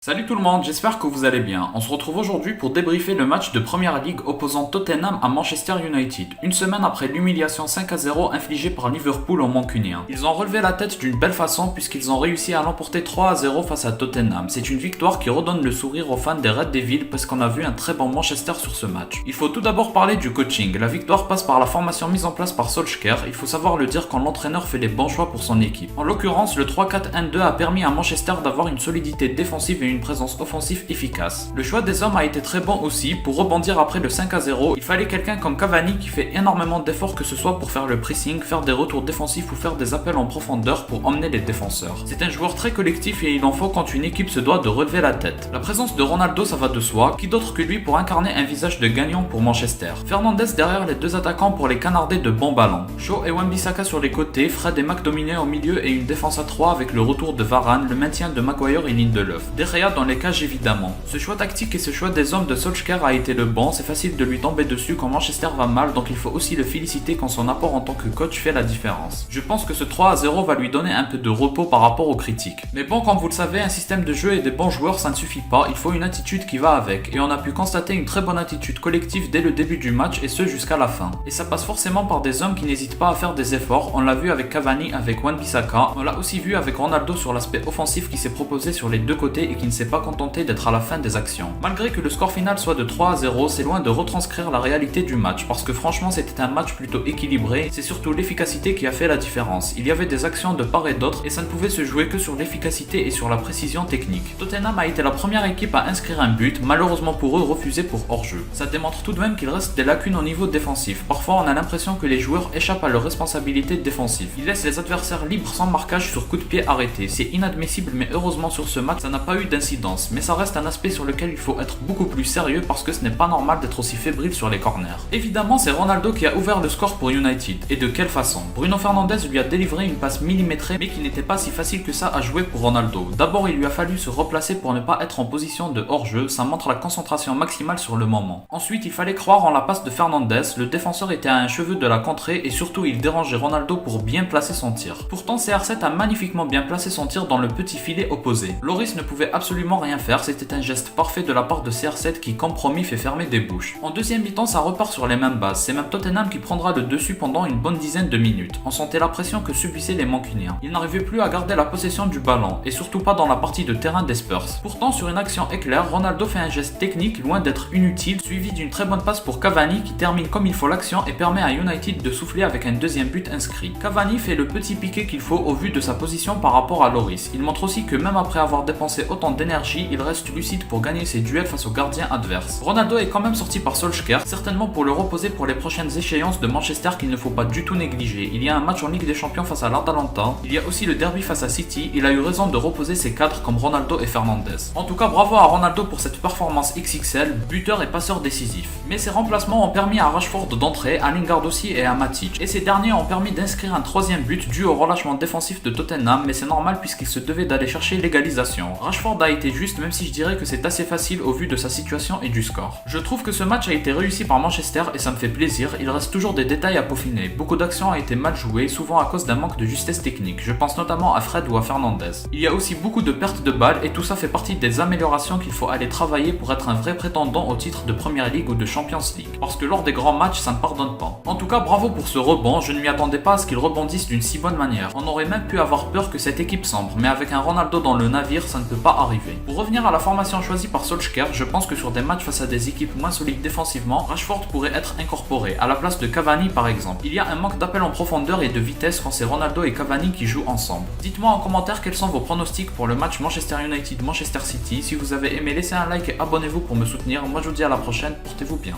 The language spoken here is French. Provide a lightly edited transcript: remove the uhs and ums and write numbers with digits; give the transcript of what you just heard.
Salut tout le monde, j'espère que vous allez bien. On se retrouve aujourd'hui pour débriefer le match de Première Ligue opposant Tottenham à Manchester United, une semaine après l'humiliation 5-0 infligée par Liverpool aux Mancuniens. Ils ont relevé la tête d'une belle façon puisqu'ils ont réussi à l'emporter 3-0 face à Tottenham. C'est une victoire qui redonne le sourire aux fans des Red Devils parce qu'on a vu un très bon Manchester sur ce match. Il faut tout d'abord parler du coaching. La victoire passe par la formation mise en place par Solskjaer. Il faut savoir le dire quand l'entraîneur fait les bons choix pour son équipe. En l'occurrence, le 3-4-1-2 a permis à Manchester d'avoir une solidité défensive et une présence offensive efficace. Le choix des hommes a été très bon aussi. Pour rebondir après le 5-0, il fallait quelqu'un comme Cavani qui fait énormément d'efforts, que ce soit pour faire le pressing, faire des retours défensifs ou faire des appels en profondeur pour emmener les défenseurs. C'est un joueur très collectif et il en faut quand une équipe se doit de relever la tête. La présence de Ronaldo, ça va de soi. Qui d'autre que lui pour incarner un visage de gagnant pour Manchester. Fernandes derrière les deux attaquants pour les canarder de bons ballons. Shaw et Wan-Bissaka sur les côtés, Fred et McTominay au milieu et une défense à 3 avec le retour de Varane, le maintien de Maguire et Lindelof. De Gea dans les cages évidemment. Ce choix tactique et ce choix des hommes de Solskjaer a été le bon. C'est facile de lui tomber dessus quand Manchester va mal, donc il faut aussi le féliciter quand son apport en tant que coach fait la différence. Je pense que ce 3-0 va lui donner un peu de repos par rapport aux critiques. Mais bon, comme vous le savez, un système de jeu et des bons joueurs ça ne suffit pas, il faut une attitude qui va avec. Et on a pu constater une très bonne attitude collective dès le début du match et ce jusqu'à la fin. Et ça passe forcément par des hommes qui n'hésitent pas à faire des efforts. On l'a vu avec Cavani, avec Wan-Bissaka, on l'a aussi vu avec Ronaldo sur l'aspect offensif qui s'est proposé sur les deux côtés et qui ne s'est pas contenté d'être à la fin des actions. Malgré que le score final soit de 3-0, c'est loin de retranscrire la réalité du match parce que franchement c'était un match plutôt équilibré, c'est surtout l'efficacité qui a fait la différence. Il y avait des actions de part et d'autre et ça ne pouvait se jouer que sur l'efficacité et sur la précision technique. Tottenham a été la première équipe à inscrire un but, malheureusement pour eux refusé pour hors-jeu. Ça démontre tout de même qu'il reste des lacunes au niveau défensif. Parfois on a l'impression que les joueurs échappent à leurs responsabilités défensives. Ils laissent les adversaires libres sans marquage sur coup de pied arrêté. C'est inadmissible mais heureusement sur ce match ça n'a pas eu d'incidence. Mais ça reste un aspect sur lequel il faut être beaucoup plus sérieux parce que ce n'est pas normal d'être aussi fébrile sur les corners. Évidemment, c'est Ronaldo qui a ouvert le score pour United. Et de quelle façon? Bruno Fernandes lui a délivré une passe millimétrée mais qui n'était pas si facile que ça à jouer pour Ronaldo. D'abord, il lui a fallu se replacer pour ne pas être en position de hors-jeu, ça montre la concentration maximale sur le moment. Ensuite, il fallait croire en la passe de Fernandes, le défenseur était à un cheveu de la contrée et surtout il dérangeait Ronaldo pour bien placer son tir. Pourtant, CR7 a magnifiquement bien placé son tir dans le petit filet opposé. Loris ne pouvait absolument rien faire, c'était un geste parfait de la part de CR7 qui compromis fait fermer des bouches. En deuxième mi-temps, ça repart sur les mêmes bases. C'est même Tottenham qui prendra le dessus pendant une bonne dizaine de minutes. On sentait la pression que subissaient les Mancuniens. Ils n'arrivaient plus à garder la possession du ballon et surtout pas dans la partie de terrain des Spurs. Pourtant, sur une action éclair, Ronaldo fait un geste technique loin d'être inutile, suivi d'une très bonne passe pour Cavani qui termine comme il faut l'action et permet à United de souffler avec un deuxième but inscrit. Cavani fait le petit piqué qu'il faut au vu de sa position par rapport à Loris. Il montre aussi que même après avoir dépensé autant d'énergie, il reste lucide pour gagner ses duels face au gardien adverse. Ronaldo est quand même sorti par Solskjaer, certainement pour le reposer pour les prochaines échéances de Manchester qu'il ne faut pas du tout négliger. Il y a un match en Ligue des Champions face à l'Atalanta, il y a aussi le derby face à City, il a eu raison de reposer ses cadres comme Ronaldo et Fernandes. En tout cas, bravo à Ronaldo pour cette performance XXL, buteur et passeur décisif. Mais ses remplacements ont permis à Rashford d'entrer, à Lingard aussi et à Matic. Et ces derniers ont permis d'inscrire un troisième but dû au relâchement défensif de Tottenham, mais c'est normal puisqu'il se devait d'aller chercher l'égalisation. Rashford a été juste, même si je dirais que c'est assez facile au vu de sa situation et du score. Je trouve que ce match a été réussi par Manchester et ça me fait plaisir, il reste toujours des détails à peaufiner. Beaucoup d'actions ont été mal jouées, souvent à cause d'un manque de justesse technique. Je pense notamment à Fred ou à Fernandes. Il y a aussi beaucoup de pertes de balles et tout ça fait partie des améliorations qu'il faut aller travailler pour être un vrai prétendant au titre de Premier League ou de Champions League. Parce que lors des grands matchs, ça ne pardonne pas. En tout cas, bravo pour ce rebond, je ne m'y attendais pas à ce qu'il rebondisse d'une si bonne manière. On aurait même pu avoir peur que cette équipe sombre, mais avec un Ronaldo dans le navire, ça ne peut pas arriver. Pour revenir à la formation choisie par Solskjaer, je pense que sur des matchs face à des équipes moins solides défensivement, Rashford pourrait être incorporé, à la place de Cavani par exemple. Il y a un manque d'appel en profondeur et de vitesse quand c'est Ronaldo et Cavani qui jouent ensemble. Dites-moi en commentaire quels sont vos pronostics pour le match Manchester United-Manchester City. Si vous avez aimé, laissez un like et abonnez-vous pour me soutenir. Moi je vous dis à la prochaine, portez-vous bien.